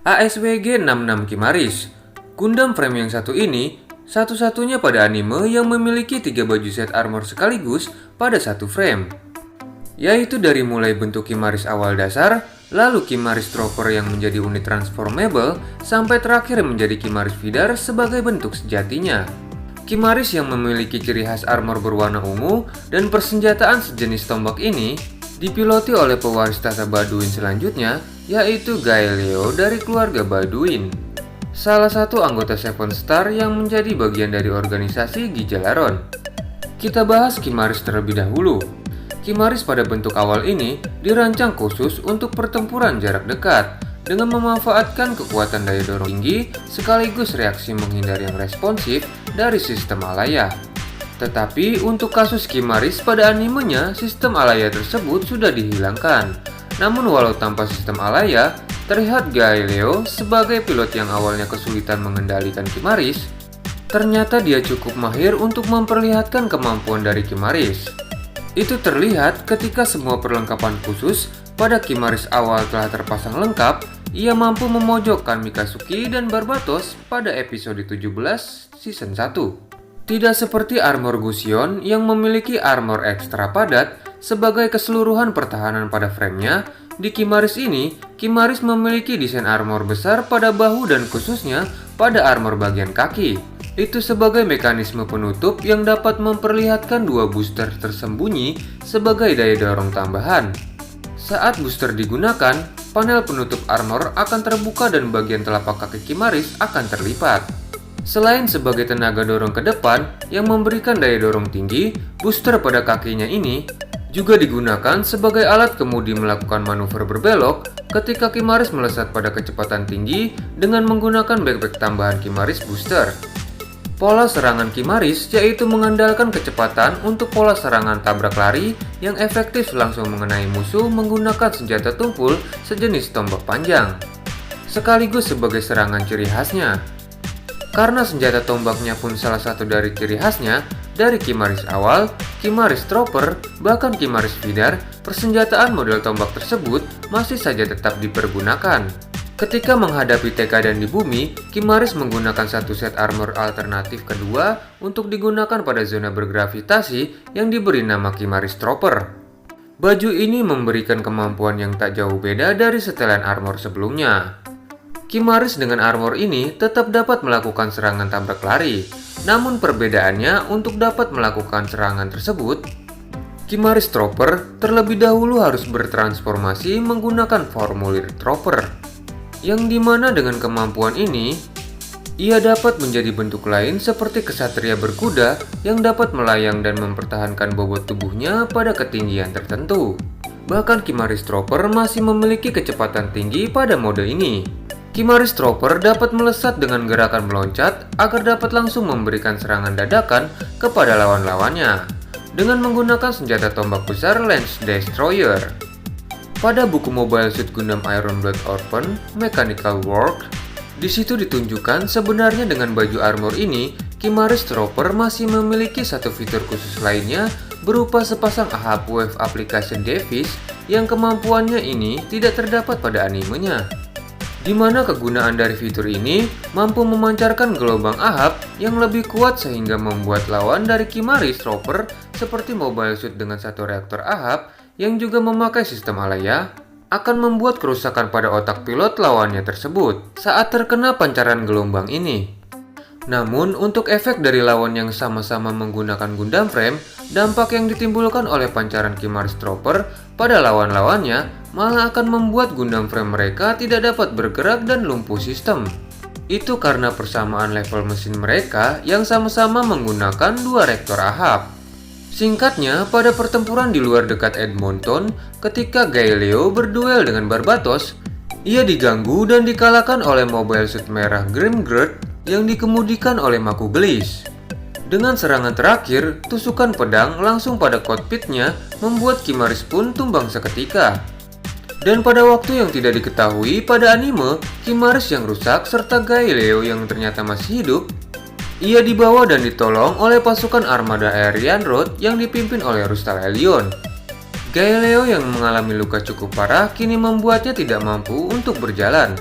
ASWG-66 Kimaris. Gundam frame yang satu ini satu-satunya pada anime yang memiliki 3 baju set armor sekaligus pada satu frame, yaitu dari mulai bentuk Kimaris awal dasar, lalu Kimaris Trooper yang menjadi unit transformable, sampai terakhir menjadi Kimaris Vidar sebagai bentuk sejatinya. Kimaris yang memiliki ciri khas armor berwarna ungu dan persenjataan sejenis tombak ini dipiloti oleh pewaris tahta Baduin selanjutnya, yaitu Gaelio dari keluarga Baduin, salah satu anggota Seven Star yang menjadi bagian dari organisasi Gijalaron. Kita bahas Kimaris terlebih dahulu. Kimaris pada bentuk awal ini dirancang khusus untuk pertempuran jarak dekat dengan memanfaatkan kekuatan daya dorong tinggi sekaligus reaksi menghindar yang responsif dari sistem Alaya. Tetapi untuk kasus Kimaris pada animenya, sistem Alaya tersebut sudah dihilangkan. Namun walau tanpa sistem Alaya, terlihat Gaelio sebagai pilot yang awalnya kesulitan mengendalikan Kimaris, ternyata dia cukup mahir untuk memperlihatkan kemampuan dari Kimaris. Itu terlihat ketika semua perlengkapan khusus pada Kimaris awal telah terpasang lengkap, ia mampu memojokkan Mikazuki dan Barbatos pada episode 17 season 1. Tidak seperti armor Gusion yang memiliki armor ekstra padat sebagai keseluruhan pertahanan pada framenya, di Kimaris ini, Kimaris memiliki desain armor besar pada bahu dan khususnya pada armor bagian kaki. Itu sebagai mekanisme penutup yang dapat memperlihatkan dua booster tersembunyi sebagai daya dorong tambahan. Saat booster digunakan, panel penutup armor akan terbuka dan bagian telapak kaki Kimaris akan terlipat. Selain sebagai tenaga dorong ke depan yang memberikan daya dorong tinggi, booster pada kakinya ini juga digunakan sebagai alat kemudi melakukan manuver berbelok ketika Kimaris melesat pada kecepatan tinggi dengan menggunakan backpack tambahan Kimaris Booster. Pola serangan Kimaris yaitu mengandalkan kecepatan untuk pola serangan tabrak lari yang efektif langsung mengenai musuh menggunakan senjata tumpul sejenis tombak panjang, sekaligus sebagai serangan ciri khasnya. Karena senjata tombaknya pun salah satu dari ciri khasnya, dari Kimaris awal, Kimaris Trooper, bahkan Kimaris Vidar, persenjataan model tombak tersebut masih saja tetap dipergunakan. Ketika menghadapi Tekadan di bumi, Kimaris menggunakan satu set armor alternatif kedua untuk digunakan pada zona bergravitasi yang diberi nama Kimaris Trooper. Baju ini memberikan kemampuan yang tak jauh beda dari setelan armor sebelumnya. Kimaris dengan armor ini tetap dapat melakukan serangan tabrak lari, namun perbedaannya untuk dapat melakukan serangan tersebut, Kimaris Trooper terlebih dahulu harus bertransformasi menggunakan formulir Trooper, yang dimana dengan kemampuan ini, ia dapat menjadi bentuk lain seperti kesatria berkuda yang dapat melayang dan mempertahankan bobot tubuhnya pada ketinggian tertentu. Bahkan Kimaris Trooper masih memiliki kecepatan tinggi pada mode ini. Kimaris Trooper dapat melesat dengan gerakan meloncat agar dapat langsung memberikan serangan dadakan kepada lawan-lawannya dengan menggunakan senjata tombak besar Lance Destroyer. Pada buku Mobile Suit Gundam Iron Blood Orphan Mechanical Work, di situ ditunjukkan sebenarnya dengan baju armor ini, Kimaris Trooper masih memiliki satu fitur khusus lainnya berupa sepasang AHAP Wave Application Device yang kemampuannya ini tidak terdapat pada animenya, di mana kegunaan dari fitur ini mampu memancarkan gelombang AHAP yang lebih kuat sehingga membuat lawan dari Kimaris Trooper seperti Mobile Suit dengan satu reaktor AHAP yang juga memakai sistem Alaya akan membuat kerusakan pada otak pilot lawannya tersebut saat terkena pancaran gelombang ini. Namun untuk efek dari lawan yang sama-sama menggunakan Gundam Frame, dampak yang ditimbulkan oleh pancaran Kimaris Trooper pada lawan-lawannya malah akan membuat Gundam Frame mereka tidak dapat bergerak dan lumpuh sistem. Itu karena persamaan level mesin mereka yang sama-sama menggunakan dua reaktor AHAP. Singkatnya, pada pertempuran di luar dekat Edmonton, ketika Gaelio berduel dengan Barbatos, ia diganggu dan dikalahkan oleh Mobile Suit merah Grimgird yang dikemudikan oleh Maku Gelis. Dengan serangan terakhir, tusukan pedang langsung pada kokpitnya membuat Kimaris pun tumbang seketika. Dan pada waktu yang tidak diketahui pada anime, Kimaris yang rusak serta Gaelio yang ternyata masih hidup, ia dibawa dan ditolong oleh pasukan armada Aryan Road yang dipimpin oleh Rustal Hellion. Gaelio yang mengalami luka cukup parah kini membuatnya tidak mampu untuk berjalan.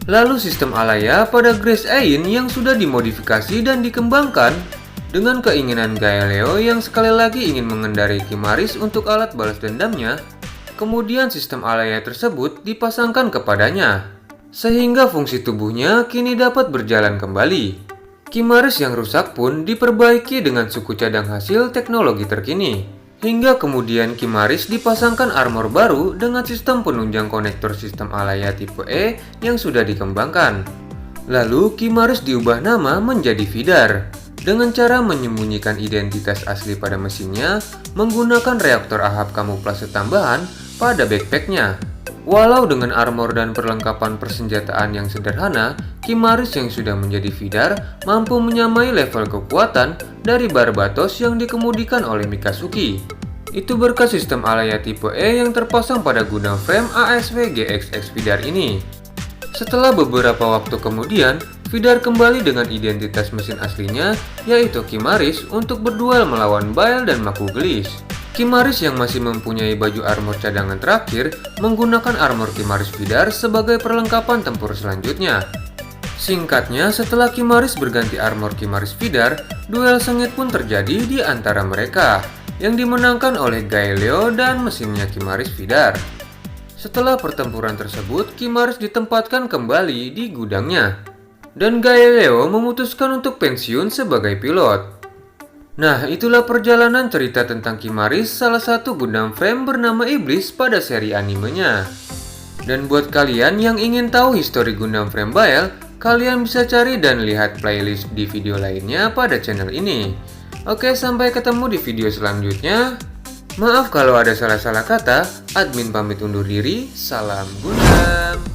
Lalu sistem Alaya pada Grace Ain yang sudah dimodifikasi dan dikembangkan dengan keinginan Galileo yang sekali lagi ingin mengendarai Kimaris untuk alat balas dendamnya. Kemudian sistem Alaya tersebut dipasangkan kepadanya, sehingga fungsi tubuhnya kini dapat berjalan kembali. Kimaris yang rusak pun diperbaiki dengan suku cadang hasil teknologi terkini. Hingga kemudian Kimaris dipasangkan armor baru dengan sistem penunjang konektor sistem Alaya tipe E yang sudah dikembangkan. Lalu Kimaris diubah nama menjadi Vidar dengan cara menyembunyikan identitas asli pada mesinnya menggunakan reaktor ahab kamuflase tambahan pada backpacknya. Walau dengan armor dan perlengkapan persenjataan yang sederhana, Kimaris yang sudah menjadi Vidar mampu menyamai level kekuatan dari Barbatos yang dikemudikan oleh Mikasuki. Itu berkat sistem Alaya tipe E yang terpasang pada gudang frame ASW GXX Vidar ini. Setelah beberapa waktu kemudian, Vidar kembali dengan identitas mesin aslinya, yaitu Kimaris untuk berduel melawan Bael dan Makuglis. Kimaris yang masih mempunyai baju armor cadangan terakhir menggunakan armor Kimaris Vidar sebagai perlengkapan tempur selanjutnya. Singkatnya, setelah Kimaris berganti armor Kimaris Vidar, duel sengit pun terjadi di antara mereka, yang dimenangkan oleh Galileo dan mesinnya Kimaris Vidar. Setelah pertempuran tersebut, Kimaris ditempatkan kembali di gudangnya, dan Galileo memutuskan untuk pensiun sebagai pilot. Nah, itulah perjalanan cerita tentang Kimaris, salah satu Gundam Frame bernama Iblis pada seri animenya. Dan buat kalian yang ingin tahu histori Gundam Frame Bael, kalian bisa cari dan lihat playlist di video lainnya pada channel ini. Oke, sampai ketemu di video selanjutnya. Maaf kalau ada salah-salah kata, admin pamit undur diri, salam Gundam.